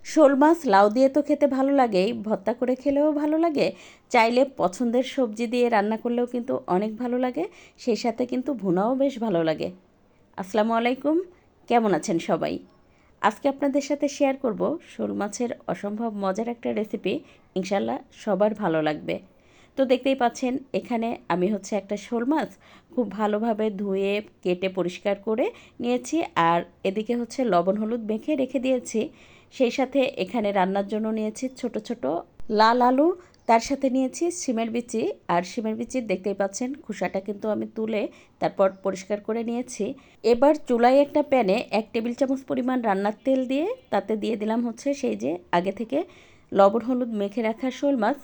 শোল মাছ লাউ দিয়ে তো খেতে ভালো লাগেই, ভর্তা করে খেলেও ভালো লাগে, চাইলে পছন্দের সবজি দিয়ে রান্না করলেও কিন্তু অনেক ভালো লাগে, সেই সাথে কিন্তু ভুনাও বেশ ভালো লাগে। আসসালামু আলাইকুম, কেমন আছেন সবাই? আজকে আপনাদের সাথে শেয়ার করব শোল মাছের অসম্ভব মজার একটা রেসিপি, ইনশাল্লাহ সবার ভালো লাগবে। তো দেখতেই পাচ্ছেন এখানে আমি একটা শোল মাছ খুব ভালোভাবে ধুয়ে কেটে পরিষ্কার করে নিয়েছি, আর এদিকে লবণ হলুদ মেখে রেখে দিয়েছি। সেই সাথে এখানে রান্নার জন্য নিয়েছি ছোট ছোট লাল আলু, তার সাথে নিয়েছি শিমের বিচি। আর শিমের বিচির দেখতেই পাচ্ছেন খোসাটা কিন্তু আমি তুলে তারপর পরিষ্কার করে নিয়েছি। এবার চুলায় একটা প্যানে 1 টেবিল চামচ পরিমাণ রান্নার তেল দিয়ে তাতে দিয়ে দিলাম সেই যে আগে থেকে লবণ হলুদ মেখে রাখা শোল মাছ।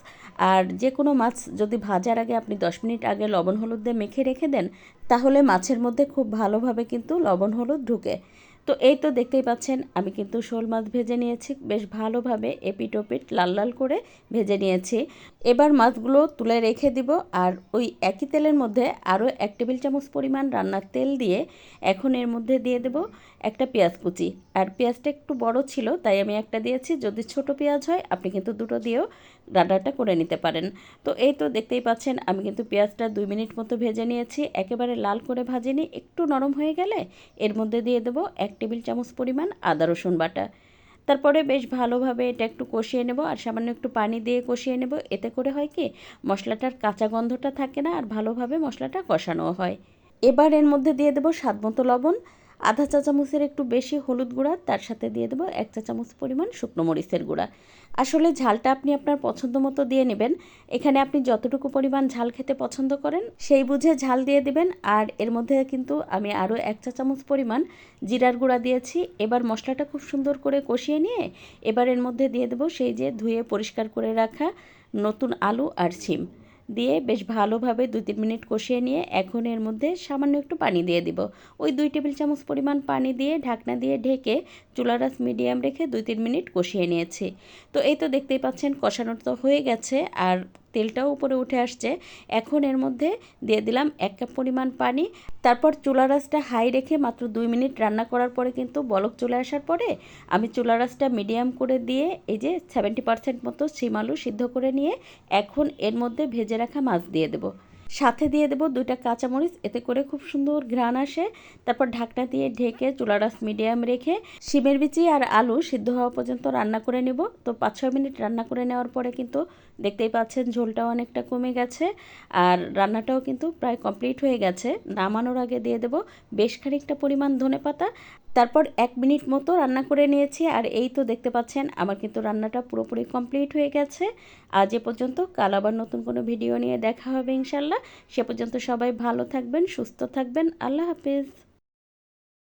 আর যে কোনো মাছ যদি ভাজার আগে আপনি 10 মিনিট আগে লবণ হলুদ দিয়ে মেখে রেখে দেন, তাহলে মাছের মধ্যে খুব ভালোভাবে কিন্তু লবণ হলুদ ঢুকে। তো এই তো দেখতেই পাচ্ছেন আমি কিন্তু শোল মাছ ভেজে নিয়েছি, বেশ ভালোভাবে এপিট ওপিট লাল লাল করে ভেজে নিয়েছি। এবার মাছগুলো তুলে রেখে দিব, আর ওই একই তেলের মধ্যে আরও 1 টেবিল চামচ পরিমাণ রান্নার তেল দিয়ে এখন এর মধ্যে দিয়ে দেব একটা পেঁয়াজ কুচি। আর পেঁয়াজটা একটু বড় ছিল তাই আমি একটা দিয়েছি, যদি ছোট পেঁয়াজ হয় আপনি কিন্তু দুটো দিয়েও রান্নাটা করে নিতে পারেন। তো এই তো দেখতেই পাচ্ছেন আমি কিন্তু পেঁয়াজটা 2 মিনিট মতো ভেজে নিয়েছি, একেবারে লাল করে ভাজিনি, একটু নরম হয়ে গেলে এর মধ্যে দিয়ে দেবো 1 টেবিল চামচ পরিমাণ আদা রসুন বাটা। তারপরে বেশ ভালোভাবে এটা একটু কষিয়ে নেব, আর সামান্য একটু পানি দিয়ে কষিয়ে নেব। এতে করে হয় কি, মশলাটার কাঁচা গন্ধটা থাকে না, আর ভালোভাবে মশলাটা কষানো হয়। এবার এর মধ্যে দিয়ে দেবো স্বাদ মতো লবণ, আধা চা চামচের একটু বেশি হলুদ গুঁড়া, তার সাথে দিয়ে দেবো 1 চা চামচ পরিমাণ শুকনো মরিচের গুঁড়া। আসলে ঝালটা আপনি আপনার পছন্দ মতো দিয়ে নেবেন, এখানে আপনি যতটুকু পরিমাণ ঝাল খেতে পছন্দ করেন সেই বুঝে ঝাল দিয়ে দিবেন। আর এর মধ্যে কিন্তু আমি আরও 1 চা চামচ পরিমাণ জিরার গুঁড়া দিয়েছি। এবার মশলাটা খুব সুন্দর করে কষিয়ে নিয়ে এবার এর মধ্যে দিয়ে দেবো সেই যে ধুয়ে পরিষ্কার করে রাখা নতুন আলু আর শিম দিয়ে বেশ ভালোভাবে 2-3 মিনিট কষিয়ে নিয়ে এখন এর মধ্যে সামান্য একটু পানি দিয়ে দিব। ওই 2 টেবিল চামচ পরিমাণ পানি দিয়ে ঢাকনা দিয়ে ঢেকে চুলার আঁচ মিডিয়াম রেখে 2-3 মিনিট কষিয়ে নিয়েছি। তো এই তো দেখতেই পাচ্ছেন কষানো তো হয়ে গেছে, আর তেলটাও উপরে উঠে আসছে। এখন এর মধ্যে দিয়ে দিলাম 1 কাপ পরিমাণ পানি। তারপর চুলার আঁচটা হাই রেখে মাত্র 2 মিনিট রান্না করার পরে কিন্তু বলক চলে আসার পরে আমি চুলার আঁচটা মিডিয়াম করে দিয়ে এই যে 70% মতো শিম আলু সিদ্ধ করে নিয়ে এখন এর মধ্যে ভেজে রাখা মাছ দিয়ে দেব। সাথে দিয়ে দেব 2টা কাঁচামরিচ, এতে করে খুব সুন্দর ঘ্রাণ আসে। তারপর ঢাকনা দিয়ে ঢেকে চুলার আঁচ মিডিয়াম রেখে শিমের বিচি আর আলু সিদ্ধ হওয়া পর্যন্ত রান্না করে নেব। তো 5-6 মিনিট রান্না করে নেওয়ার পরে কিন্তু দেখতেই পাচ্ছেন ঝোলটাও অনেকটা কমে গেছে, আর রান্নাটাও কিন্তু প্রায় কমপ্লিট হয়ে গেছে। নামানোর আগে দিয়ে দেব বেশ খানিকটা পরিমাণ ধনেপাতা। তারপর 1 মিনিট মতো রান্না করে নিয়েছি, আর এই তো দেখতে পাচ্ছেন আমার কিন্তু রান্নাটা পুরোপুরি কমপ্লিট হয়ে গেছে। আজ এ পর্যন্ত, কাল আবার নতুন কোনো ভিডিও নিয়ে দেখা হবে ইনশাল্লাহ। সে পর্যন্ত সবাই ভালো থাকবেন, সুস্থ থাকবেন। আল্লাহ হাফেজ।